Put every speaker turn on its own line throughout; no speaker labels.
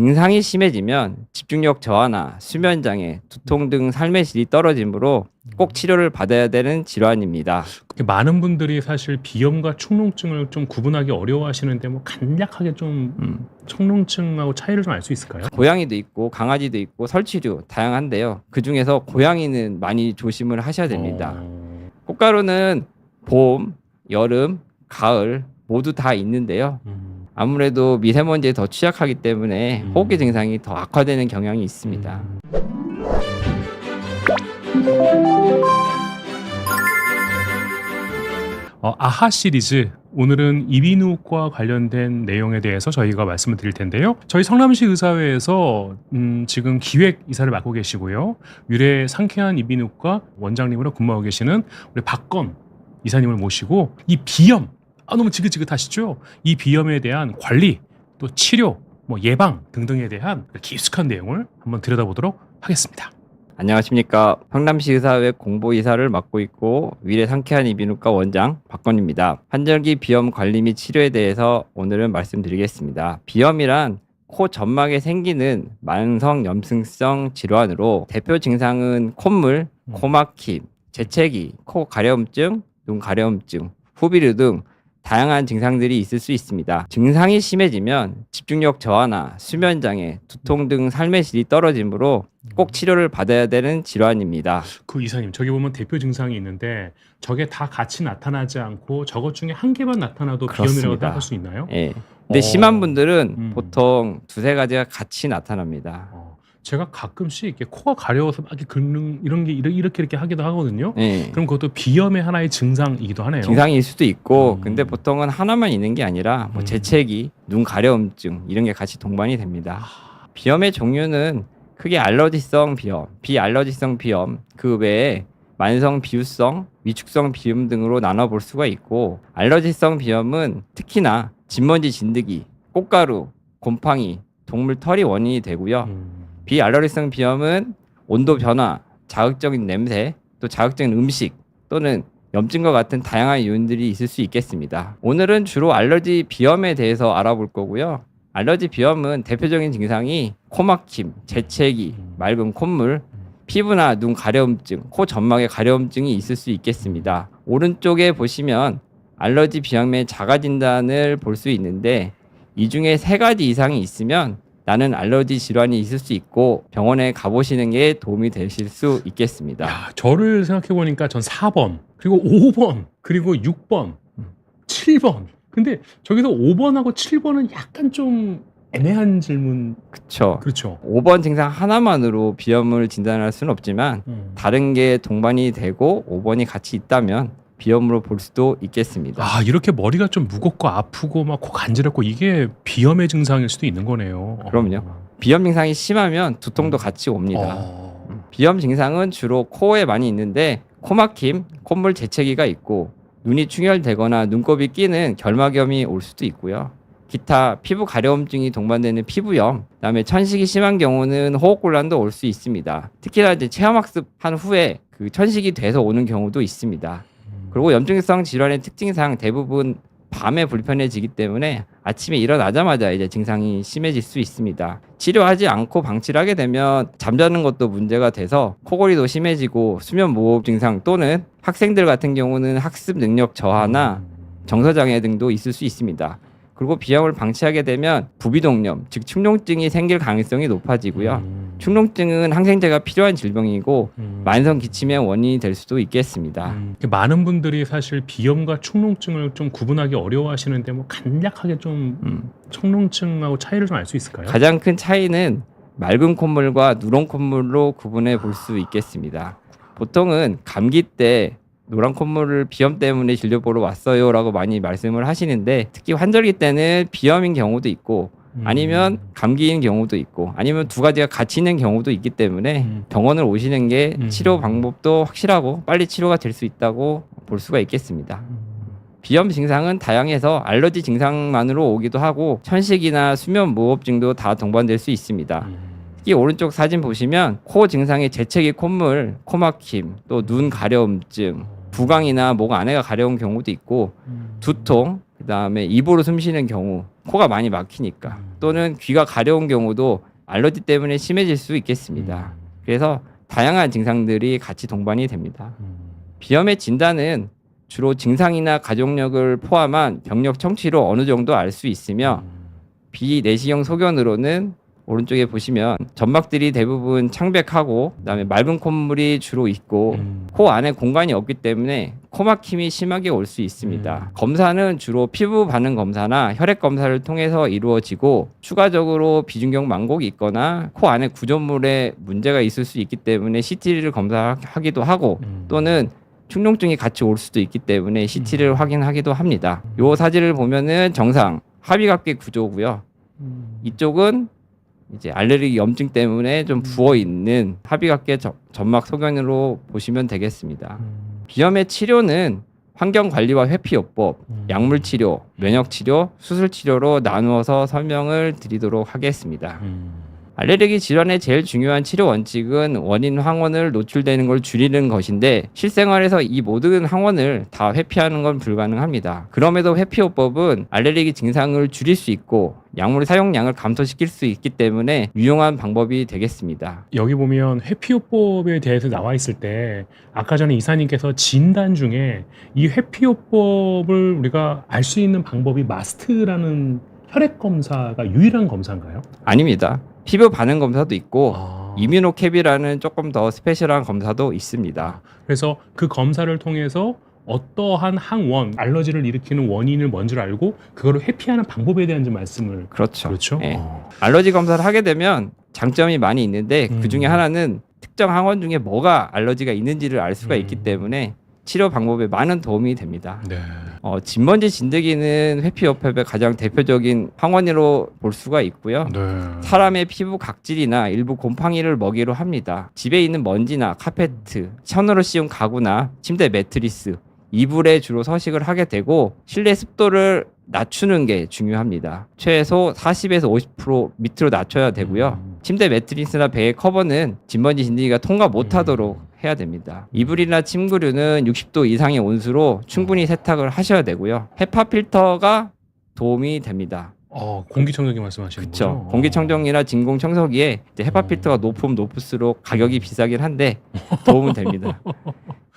증상이 심해지면 집중력 저하나 수면 장애, 두통 등 삶의 질이 떨어지므로 꼭 치료를 받아야 되는 질환입니다.
많은 분들이 사실 비염과 축농증을 좀 구분하기 어려워하시는데 뭐 간략하게 좀 축농증하고 차이를 좀 알 수 있을까요?
고양이도 있고 강아지도 있고 설치류 다양한데요. 그 중에서 고양이는 많이 조심을 하셔야 됩니다. 꽃가루는 봄, 여름, 가을 모두 다 있는데요. 아무래도 미세먼지에 더 취약하기 때문에 호흡기 증상이 더 악화되는 경향이 있습니다.
아하 시리즈, 오늘은 이비인후과 관련된 내용에 대해서 저희가 말씀을 드릴 텐데요. 저희 성남시 의사회에서 지금 기획 이사를 맡고 계시고요. 유래 상쾌한 이비인후과 원장님으로 근무하고 계시는 우리 박건 이사님을 모시고 이 비염, 너무 지긋지긋하시죠? 이 비염에 대한 관리, 또 치료, 예방 등등에 대한 깊숙한 내용을 한번 들여다보도록 하겠습니다.
안녕하십니까. 성남시 의사회 공보이사를 맡고 있고 위례 상쾌한 이비인후과 원장 박건입니다. 환절기 비염 관리 및 치료에 대해서 오늘은 말씀드리겠습니다. 비염이란 코 점막에 생기는 만성 염증성 질환으로 대표 증상은 콧물, 코막힘, 재채기, 코 가려움증, 눈 가려움증, 후비류 등 다양한 증상들이 있을 수 있습니다. 증상이 심해지면 집중력 저하나 수면 장애, 두통 등 삶의 질이 떨어지므로 꼭 치료를 받아야 되는 질환입니다.
그 이사님, 저기 보면 대표 증상이 있는데 저게 다 같이 나타나지 않고 저것 중에 한 개만 나타나도 비염이라고 할 수 있나요?
네. 근데 심한 분들은 보통 두세 가지가 같이 나타납니다.
제가 가끔씩 이렇게 코가 가려워서 막 이렇게 긁는 이런 게 이렇게 하기도 하거든요.
네.
그럼 그것도 비염의 하나의 증상이기도 하네요.
증상일 수도 있고, 근데 보통은 하나만 있는 게 아니라 재채기, 눈 가려움증 이런 게 같이 동반이 됩니다. 비염의 종류는 크게 알러지성 비염, 비알러지성 비염, 그 외에 만성 비유성, 위축성 비염 등으로 나눠볼 수가 있고, 알러지성 비염은 특히나 진먼지 진드기, 꽃가루, 곰팡이, 동물 털이 원인이 되고요. 비알러지성 비염은 온도 변화, 자극적인 냄새, 또 자극적인 음식 또는 염증과 같은 다양한 요인들이 있을 수 있겠습니다. 오늘은 주로 알러지 비염에 대해서 알아볼 거고요. 알러지 비염은 대표적인 증상이 코막힘, 재채기, 맑은 콧물, 피부나 눈 가려움증, 코 점막에 가려움증이 있을 수 있겠습니다. 오른쪽에 보시면 알러지 비염의 자가 진단을 볼 수 있는데 이 중에 3가지 이상이 있으면 나는 알러지 질환이 있을 수 있고 병원에 가보시는 게 도움이 되실 수 있겠습니다.
야, 저를 생각해보니까 전 4번, 그리고 5번, 그리고 6번, 7번. 근데 저기서 5번하고 7번은 약간 좀 애매한 질문. 그렇죠.
5번 증상 하나만으로 비염을 진단할 수는 없지만 다른 게 동반이 되고 5번이 같이 있다면 비염으로 볼 수도 있겠습니다.
이렇게 머리가 좀 무겁고 아프고 막 코 간지럽고 이게 비염의 증상일 수도 있는 거네요.
그럼요. 비염 증상이 심하면 두통도 같이 옵니다. 비염 증상은 주로 코에 많이 있는데 코막힘, 콧물 재채기가 있고 눈이 충혈되거나 눈곱이 끼는 결막염이 올 수도 있고요. 기타 피부 가려움증이 동반되는 피부염, 그다음에 천식이 심한 경우는 호흡곤란도 올 수 있습니다. 특히나 이제 체험학습한 후에 그 천식이 돼서 오는 경우도 있습니다. 그리고 염증성 질환의 특징상 대부분 밤에 불편해지기 때문에 아침에 일어나자마자 이제 증상이 심해질 수 있습니다. 치료하지 않고 방치를 하게 되면 잠자는 것도 문제가 돼서 코골이도 심해지고 수면 무호흡 증상 또는 학생들 같은 경우는 학습 능력 저하나 정서장애 등도 있을 수 있습니다. 그리고 비염을 방치하게 되면 부비동염, 즉 축농증이 생길 가능성이 높아지고요. 축농증은 항생제가 필요한 질병이고 만성 기침의 원인이 될 수도 있겠습니다.
많은 분들이 사실 비염과 축농증을 좀 구분하기 어려워하시는데 뭐 간략하게 좀 축농증하고 차이를 좀 알 수 있을까요?
가장 큰 차이는 맑은 콧물과 누런 콧물로 구분해 볼 수 있겠습니다. 보통은 감기 때 노란 콧물을 비염 때문에 진료 보러 왔어요 라고 많이 말씀을 하시는데 특히 환절기 때는 비염인 경우도 있고 아니면 감기인 경우도 있고 아니면 두 가지가 같이 있는 경우도 있기 때문에 병원을 오시는 게 치료 방법도 확실하고 빨리 치료가 될 수 있다고 볼 수가 있겠습니다. 비염 증상은 다양해서 알러지 증상만으로 오기도 하고 천식이나 수면 무호흡증도 다 동반될 수 있습니다. 특히 오른쪽 사진 보시면 코 증상의 재채기, 콧물, 코막힘, 또 눈 가려움증, 부강이나 목 안에가 가려운 경우도 있고 두통, 그다음에 입으로 숨 쉬는 경우, 코가 많이 막히니까, 또는 귀가 가려운 경우도 알러지 때문에 심해질 수 있겠습니다. 그래서 다양한 증상들이 같이 동반이 됩니다. 비염의 진단은 주로 증상이나 가족력을 포함한 병력 청취로 어느 정도 알 수 있으며, 비내시경 소견으로는 오른쪽에 보시면 점막들이 대부분 창백하고 그다음에 맑은 콧물이 주로 있고 코 안에 공간이 없기 때문에 코막힘이 심하게 올 수 있습니다. 검사는 주로 피부 반응 검사나 혈액 검사를 통해서 이루어지고, 추가적으로 비중격 망곡이 있거나 코 안에 구조물에 문제가 있을 수 있기 때문에 CT를 검사하기도 하고, 또는 충농증이 같이 올 수도 있기 때문에 CT를 확인하기도 합니다. 요 사진을 보면은 정상 합의각계 구조고요. 이쪽은 이제 알레르기 염증 때문에 좀 부어 있는 합의각계 점막 소견으로 보시면 되겠습니다. 비염의 치료는 환경 관리와 회피요법, 약물 치료, 면역 치료, 수술 치료로 나누어서 설명을 드리도록 하겠습니다. 알레르기 질환의 제일 중요한 치료 원칙은 원인 항원을 노출되는 걸 줄이는 것인데, 실생활에서 이 모든 항원을 다 회피하는 건 불가능합니다. 그럼에도 회피요법은 알레르기 증상을 줄일 수 있고 약물 사용량을 감소시킬 수 있기 때문에 유용한 방법이 되겠습니다.
여기 보면 회피요법에 대해서 나와 있을 때 아까 전에 이사님께서 진단 중에 이 회피요법을 우리가 알 수 있는 방법이 마스트라는 혈액 검사가 유일한 검사인가요?
아닙니다. 피부 반응 검사도 있고 이뮤노캡이라는 조금 더 스페셜한 검사도 있습니다.
그래서 그 검사를 통해서 어떠한 항원, 알러지를 일으키는 원인을 먼저 알고 그거를 회피하는 방법에 대한 좀 말씀을.
그렇죠.
그렇죠.
예. 알러지 검사를 하게 되면 장점이 많이 있는데, 그 중에 하나는 특정 항원 중에 뭐가 알러지가 있는지를 알 수가 있기 때문에 치료 방법에 많은 도움이 됩니다.
네.
진먼지 진드기는 회피요법의 가장 대표적인 항원으로 볼 수가 있고요.
네.
사람의 피부 각질이나 일부 곰팡이를 먹이로 합니다. 집에 있는 먼지나 카페트, 천으로 씌운 가구나 침대 매트리스, 이불에 주로 서식을 하게 되고, 실내 습도를 낮추는 게 중요합니다. 최소 40에서 50% 밑으로 낮춰야 되고요. 침대 매트리스나 베개 커버는 진먼지 진드기가 통과 못하도록 해야 됩니다. 이불이나 침구류는 60도 이상의 온수로 충분히 세탁을 하셔야 되고요. 헤파 필터가 도움이 됩니다.
공기청정기 말씀하시는 거죠?
그렇죠. 공기청정기나 진공청소기에 이제 헤파 필터가 높으면 높을수록 가격이 비싸긴 한데 도움은 됩니다.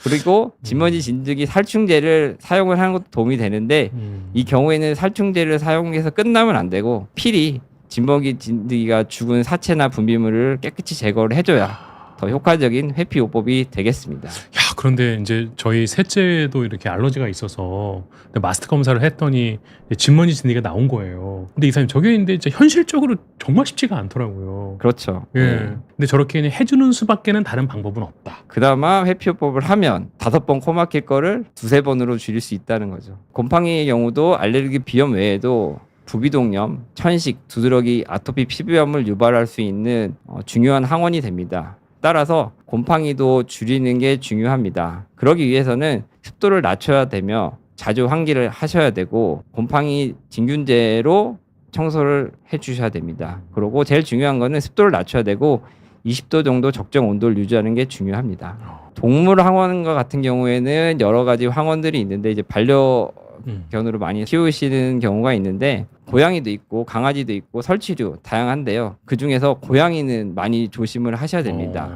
그리고 진먼지 진드기 살충제를 사용을 하는 것도 도움이 되는데, 이 경우에는 살충제를 사용해서 끝나면 안 되고 필히 진먼지 진드기가 죽은 사체나 분비물을 깨끗이 제거를 해줘야 더 효과적인 회피요법이 되겠습니다.
야, 그런데 이제 저희 셋째도 이렇게 알러지가 있어서 마스트 검사를 했더니 진먼지 진드기가 나온 거예요. 근데 이사님, 저게 근데 진짜 현실적으로 정말 쉽지가 않더라고요.
그렇죠.
예. 근데 저렇게 해주는 수밖에는 다른 방법은 없다.
그나마 회피요법을 하면 5번 코 막힐 거를 2-3번으로 줄일 수 있다는 거죠. 곰팡이의 경우도 알레르기 비염 외에도 부비동염, 천식, 두드러기, 아토피 피부염을 유발할 수 있는 중요한 항원이 됩니다. 따라서 곰팡이도 줄이는 게 중요합니다. 그러기 위해서는 습도를 낮춰야 되며 자주 환기를 하셔야 되고, 곰팡이 진균제로 청소를 해주셔야 됩니다. 그리고 제일 중요한 거는 습도를 낮춰야 되고 20도 정도 적정 온도를 유지하는 게 중요합니다. 동물 항원과 같은 경우에는 여러 가지 항원들이 있는데, 이제 반려견으로 많이 키우시는 경우가 있는데, 고양이도 있고 강아지도 있고 설치류 다양한데요. 그 중에서 고양이는 많이 조심을 하셔야 됩니다.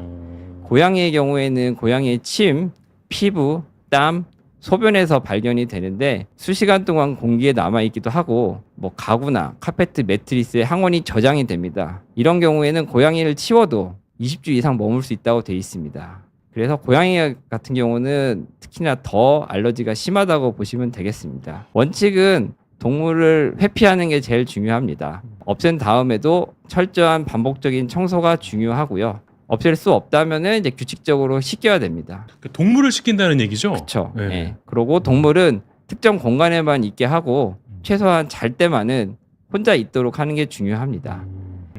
고양이의 경우에는 고양이의 침, 피부, 땀, 소변에서 발견이 되는데, 수시간 동안 공기에 남아있기도 하고, 가구나 카페트, 매트리스에 항원이 저장이 됩니다. 이런 경우에는 고양이를 치워도 20주 이상 머물 수 있다고 되어 있습니다. 그래서 고양이 같은 경우는 특히나 더 알러지가 심하다고 보시면 되겠습니다. 원칙은 동물을 회피하는 게 제일 중요합니다. 없앤 다음에도 철저한 반복적인 청소가 중요하고요. 없앨 수 없다면은 이제 규칙적으로 씻겨야 됩니다.
동물을 씻긴다는 얘기죠?
그렇죠.
네.
네. 그리고 동물은 특정 공간에만 있게 하고 최소한 잘 때만은 혼자 있도록 하는 게 중요합니다.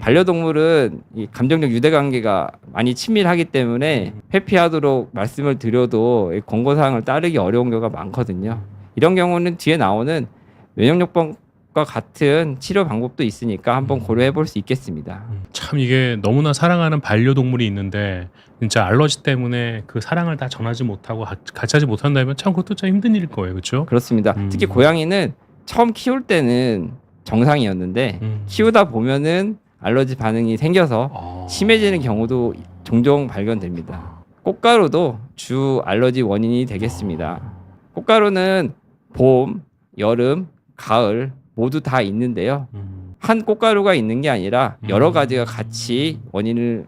반려동물은 이 감정적 유대관계가 많이 친밀하기 때문에 회피하도록 말씀을 드려도 권고사항을 따르기 어려운 경우가 많거든요. 이런 경우는 뒤에 나오는 면역요법과 같은 치료 방법도 있으니까 한번 고려해 볼 수 있겠습니다.
참 이게 너무나 사랑하는 반려동물이 있는데 진짜 알러지 때문에 그 사랑을 다 전하지 못하고 같이 하지 못한다면 참 그것도 참 힘든 일일 거예요. 그렇죠?
그렇습니다. 특히 고양이는 처음 키울 때는 정상이었는데 키우다 보면은 알러지 반응이 생겨서 심해지는 경우도 종종 발견됩니다. 꽃가루도 주 알러지 원인이 되겠습니다. 꽃가루는 봄, 여름, 가을 모두 다 있는데요. 한 꽃가루가 있는 게 아니라 여러 가지가 같이 원인을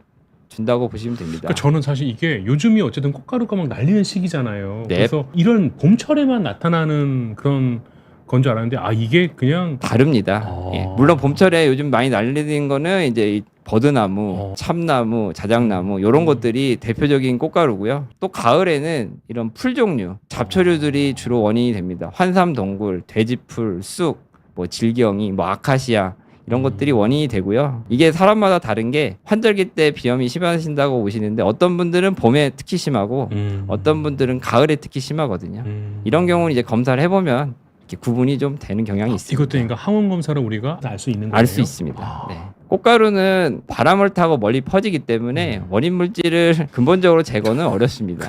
준다고 보시면 됩니다.
그러니까 저는 사실 이게 요즘이 어쨌든 꽃가루가 막 날리는 시기잖아요.
네.
그래서 이런 봄철에만 나타나는 그런 건 줄 알았는데 이게 그냥
다릅니다. 예. 물론 봄철에 요즘 많이 날리는 거는 이제 이 버드나무, 참나무, 자작나무 이런 것들이 대표적인 꽃가루고요. 또 가을에는 이런 풀 종류, 잡초류들이 주로 원인이 됩니다. 환삼동굴, 돼지풀, 쑥, 뭐 질경이, 뭐 아카시아 이런 것들이 원인이 되고요. 이게 사람마다 다른 게 환절기 때 비염이 심하신다고 보시는데 어떤 분들은 봄에 특히 심하고 어떤 분들은 가을에 특히 심하거든요. 이런 경우는 이제 검사를 해보면 이렇게 구분이 좀 되는 경향이 있습니다.
이것도 그러니까 항원 검사로 우리가 알 수 있는 거예요?
알 수 있습니다. 네. 꽃가루는 바람을 타고 멀리 퍼지기 때문에 원인 물질을 근본적으로 제거는 어렵습니다.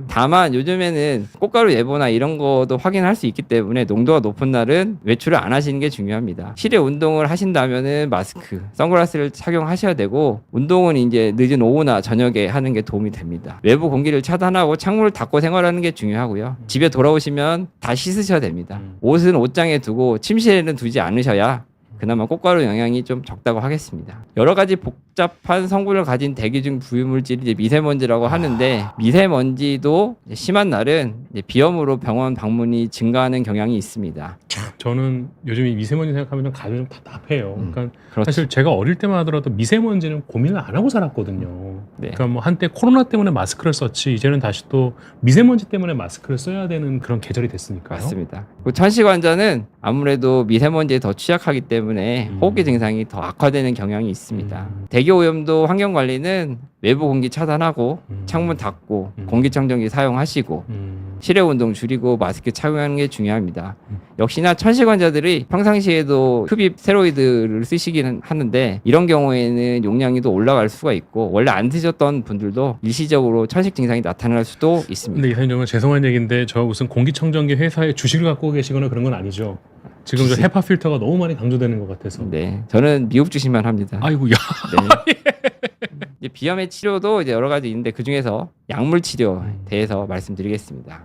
다만 요즘에는 꽃가루 예보나 이런 것도 확인할 수 있기 때문에 농도가 높은 날은 외출을 안 하시는 게 중요합니다. 실내 운동을 하신다면은 마스크, 선글라스를 착용하셔야 되고 운동은 이제 늦은 오후나 저녁에 하는 게 도움이 됩니다. 외부 공기를 차단하고 창문을 닫고 생활하는 게 중요하고요. 집에 돌아오시면 다 씻으셔야 됩니다. 옷은 옷장에 두고 침실에는 두지 않으셔야 그나마 꽃가루 영향이 좀 적다고 하겠습니다. 여러 가지 복잡한 성분을 가진 대기 중 부유물질이 이제 미세먼지라고 하는데 미세먼지도 심한 날은 이제 비염으로 병원 방문이 증가하는 경향이 있습니다.
저는 요즘 이 미세먼지 생각하면 가슴이 좀 답답해요. 그러니까
그렇죠.
사실 제가 어릴 때만 하더라도 미세먼지는 고민을 안 하고 살았거든요.
네.
그러니까 뭐 한때 코로나 때문에 마스크를 썼지 이제는 다시 또 미세먼지 때문에 마스크를 써야 되는 그런 계절이 됐으니까요.
맞습니다. 천식 환자는 아무래도 미세먼지에 더 취약하기 때문에 호흡기 증상이 더 악화되는 경향이 있습니다. 대기 오염도 환경 관리는 외부 공기 차단하고 창문 닫고 공기청정기 사용하시고 실외 운동 줄이고 마스크 착용하는 게 중요합니다. 역시나 천식 환자들이 평상시에도 흡입 스테로이드를 쓰시기는 하는데 이런 경우에는 용량이 더 올라갈 수가 있고 원래 안 드셨던 분들도 일시적으로 천식 증상이 나타날 수도 있습니다.
근데 이사님 정말 죄송한 얘기인데 저 무슨 공기청정기 회사에 주식을 갖고 계시거나 그런 건 아니죠? 지금 저 헤파 필터가 너무 많이 강조되는 것 같아서.
네, 저는 미국 주식만 합니다.
아이고 야.
네. 이제 비염의 치료도 이제 여러 가지 있는데 그 중에서 약물 치료에 대해서 말씀드리겠습니다.